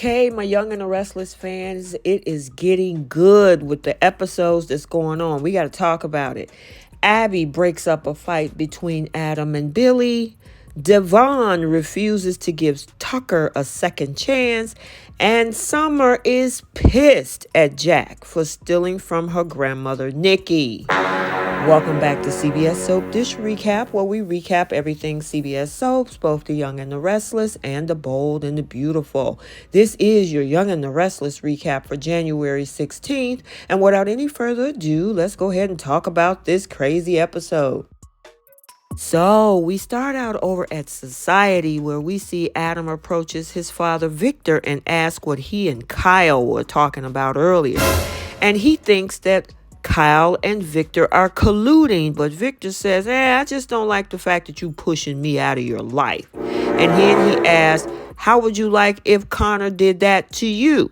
Okay, my Young and the Restless fans, it is getting good with the episodes that's going on. We got to talk about it. Abby breaks up a fight between Adam and Billy. Devon refuses to give Tucker a second chance. And Summer is pissed at Jack for stealing from her grandmother, Nikki. Welcome back to CBS Soap Dish Recap, where we recap everything CBS Soaps, both the Young and the Restless and the Bold and the Beautiful. This is your Young and the Restless recap for January 16th. And without any further ado, let's go ahead and talk about this crazy episode. So we start out over at Society, where we see Adam approaches his father Victor and asks what he and Kyle were talking about earlier. And he thinks that Kyle and Victor are colluding, but Victor says, I just don't like the fact that you pushing me out of your life. And then he asks, how would you like if Connor did that to you?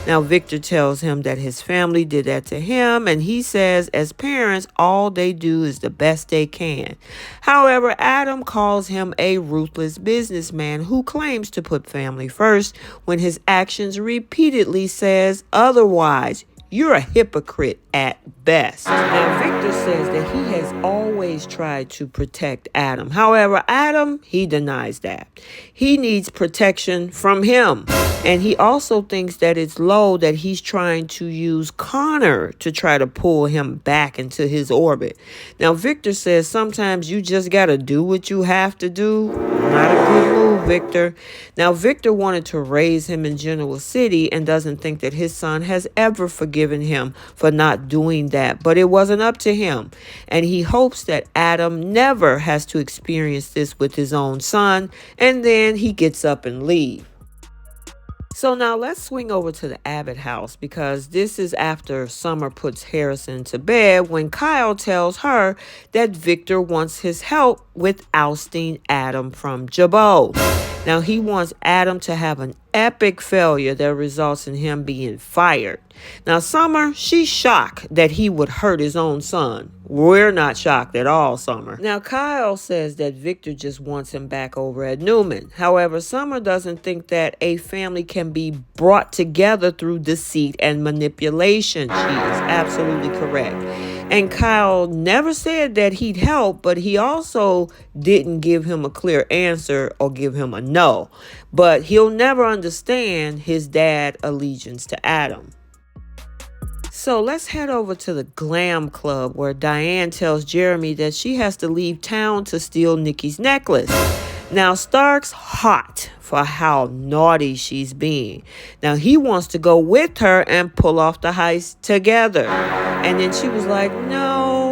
Now, Victor tells him that his family did that to him, and he says, as parents, all they do is the best they can. However, Adam calls him a ruthless businessman who claims to put family first when his actions repeatedly says otherwise. You're a hypocrite at best. Now, Victor says that he has always tried to protect Adam. However, Adam, he denies that. He needs protection from him. And he also thinks that it's low that he's trying to use Connor to try to pull him back into his orbit. Now, Victor says sometimes you just got to do what you have to do. Not a good move, Victor. Now, Victor wanted to raise him in Genoa City and doesn't think that his son has ever forgiven him for not doing that, but it wasn't up to him. And he hopes that Adam never has to experience this with his own son, and then he gets up and leaves. So now let's swing over to the Abbott house, because this is after Summer puts Harrison to bed when Kyle tells her that Victor wants his help with ousting Adam from Jabot. Now he wants Adam to have an epic failure that results in him being fired. Now Summer, she's shocked that he would hurt his own son. We're not shocked at all, Summer. Now Kyle says that Victor just wants him back over at Newman. However, Summer doesn't think that a family can be brought together through deceit and manipulation. She is absolutely correct. And Kyle never said that he'd help, but he also didn't give him a clear answer or give him a no. But he'll never understand his dad's allegiance to Adam. So let's head over to the Glam Club, where Diane tells Jeremy that she has to leave town to steal Nikki's necklace. Now, Stark's hot for how naughty she's being. Now, he wants to go with her and pull off the heist together. And then she was like, no,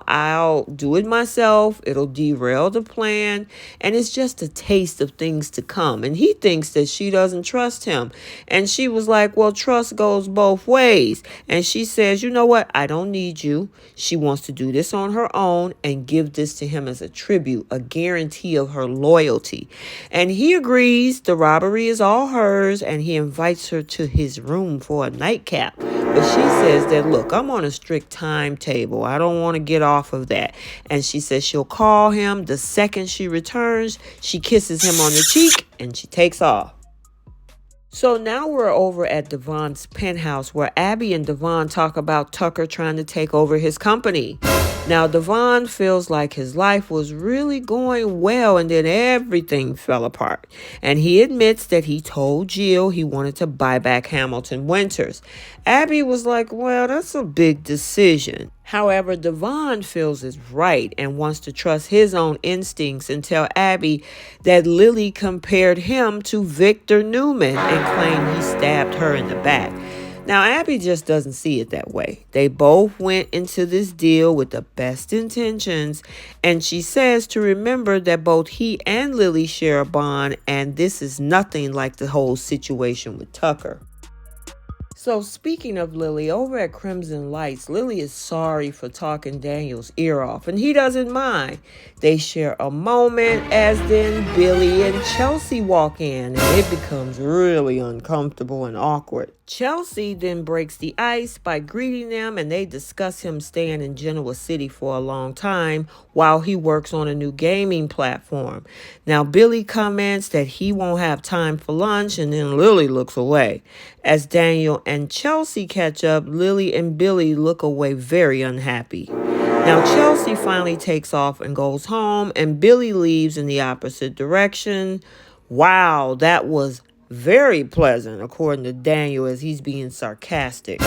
I'll do it myself. It'll derail the plan. And it's just a taste of things to come. And he thinks that she doesn't trust him. And she was like, well, trust goes both ways. And she says, you know what? I don't need you. She wants to do this on her own and give this to him as a tribute, a guarantee of her loyalty. And he agrees the robbery is all hers, and he invites her to his room for a nightcap. But she says that, look, I'm on a strict timetable. I don't want to get off of that. And she says she'll call him the second she returns. She kisses him on the cheek and she takes off. So now we're over at Devons Penthouse, where Abby and Devon talk about Tucker trying to take over his company. Now, Devon feels like his life was really going well, and then everything fell apart. And he admits that he told Jill he wanted to buy back Hamilton Winters. Abby was like, well, that's a big decision. However, Devon feels it's right and wants to trust his own instincts and tell Abby that Lily compared him to Victor Newman and claimed he stabbed her in the back. Now, Abby just doesn't see it that way. They both went into this deal with the best intentions, and she says to remember that both he and Lily share a bond, and this is nothing like the whole situation with Tucker. So speaking of Lily, over at Crimson Lights, Lily is sorry for talking Daniel's ear off, and he doesn't mind. They share a moment as then Billy and Chelsea walk in, and it becomes really uncomfortable and awkward. Chelsea then breaks the ice by greeting them, and they discuss him staying in Genoa City for a long time while he works on a new gaming platform. Now, Billy comments that he won't have time for lunch, and then Lily looks away. As Daniel and Chelsea catch up, Lily and Billy look away very unhappy. Now, Chelsea finally takes off and goes home, and Billy leaves in the opposite direction. Wow, that was very pleasant, according to Daniel, as he's being sarcastic.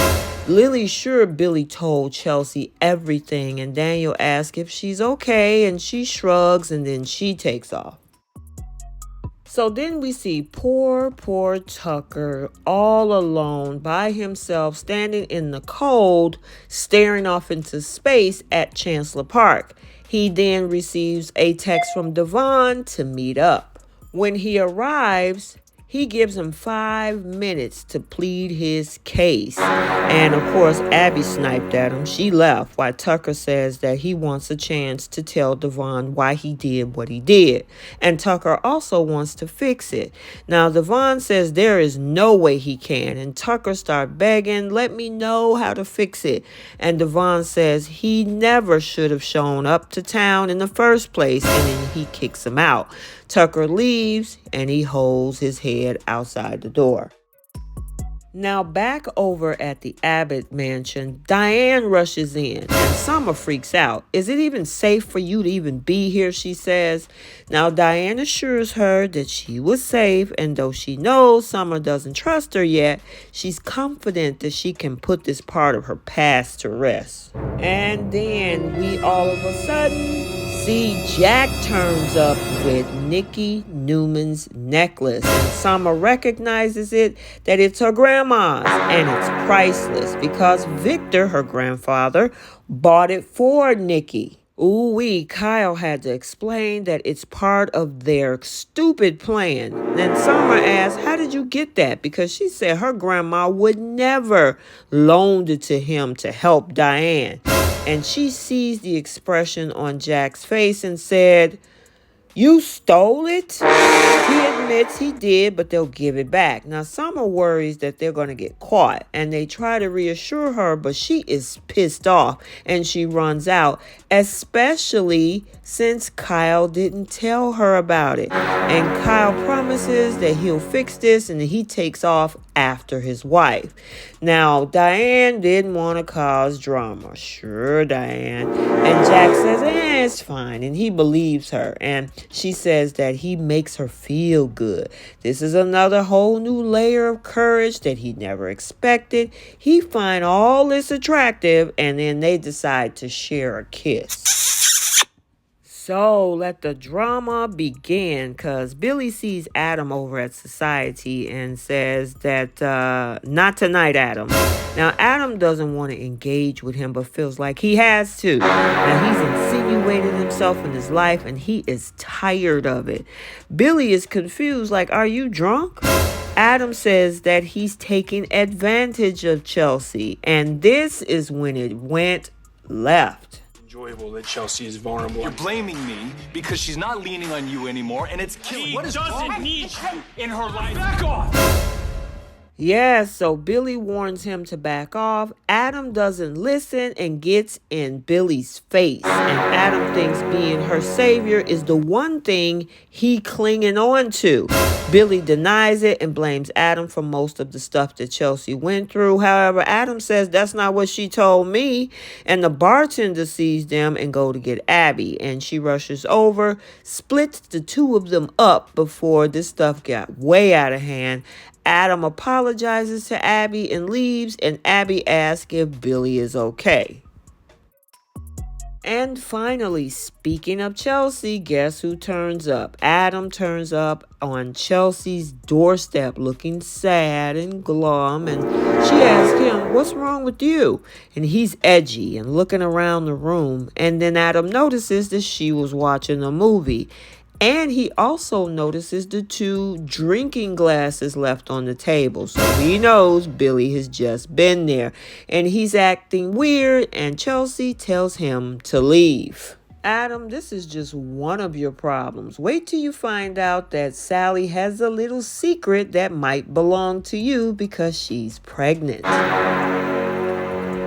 Lily's sure Billy told Chelsea everything, and Daniel asks if she's okay, and she shrugs, and then she takes off. So then we see poor Tucker all alone by himself, standing in the cold, staring off into space at Chancellor Park. He then receives a text from Devon to meet up. When he arrives, he gives him 5 minutes to plead his case. And of course, Abby sniped at him. She left while Tucker says that he wants a chance to tell Devon why he did what he did. And Tucker also wants to fix it. Now, Devon says there is no way he can. And Tucker starts begging, let me know how to fix it. And Devon says he never should have shown up to town in the first place. And then he kicks him out. Tucker leaves and he holds his head outside the door. Now back over at the Abbott mansion, Diane rushes in and Summer freaks out. Is it even safe for you to even be here, she says. Now Diane assures her that she was safe, and though she knows Summer doesn't trust her yet, she's confident that she can put this part of her past to rest. And then we all of a sudden see Jack turns up with Nikki Newman's necklace, and Summer recognizes it, that it's her grandma's, and it's priceless because Victor, her grandfather, bought it for Nikki. Ooh-wee, Kyle had to explain that it's part of their stupid plan. Then Summer asked, how did you get that? Because she said her grandma would never loaned it to him to help Diane. And she sees the expression on Jack's face and said, you stole it? He admits he did, but they'll give it back. Now, Summer worries that they're going to get caught, and they try to reassure her, but she is pissed off, and she runs out, especially since Kyle didn't tell her about it. And Kyle promises that he'll fix this, and he takes off after his wife. Now, Diane didn't want to cause drama. Sure, Diane. And Jack says, it's fine. And he believes her. And she says that he makes her feel good. This is another whole new layer of courage that he never expected. He finds all this attractive, and then they decide to share a kiss. So let the drama begin, because Billy sees Adam over at Society and says that, not tonight, Adam. Now, Adam doesn't want to engage with him, but feels like he has to. Now, he's insinuated himself in his life, and he is tired of it. Billy is confused, like, are you drunk? Adam says that he's taking advantage of Chelsea, and this is when it went left. Enjoyable that Chelsea is vulnerable. You're blaming me because she's not leaning on you anymore, and it's killing. What is doesn't need you in her life. Back off! Yes, so Billy warns him to back off. Adam doesn't listen and gets in Billy's face. And Adam thinks being her savior is the one thing he clinging on to. Billy denies it and blames Adam for most of the stuff that Chelsea went through. However, Adam says that's not what she told me. And the bartender sees them and go to get Abby. And she rushes over, splits the two of them up before this stuff got way out of hand. Adam apologizes to Abby and leaves, and Abby asks if Billy is okay. And finally, speaking of Chelsea, guess who turns up? Adam turns up on Chelsea's doorstep looking sad and glum, and she asks him, what's wrong with you? And he's edgy and looking around the room, and then Adam notices that she was watching a movie. And he also notices the 2 drinking glasses left on the table. So he knows Billy has just been there. And he's acting weird, and Chelsea tells him to leave. Adam, this is just one of your problems. Wait till you find out that Sally has a little secret that might belong to you because she's pregnant.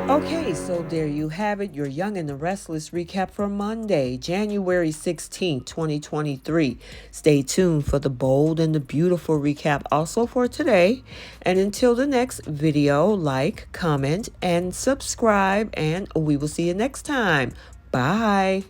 Okay, so there you have it, your Young and the Restless recap for Monday, January 16th, 2023. Stay tuned for the bold and the beautiful recap also for today. And until the next video, like, comment, and subscribe, and we will see you next time. Bye.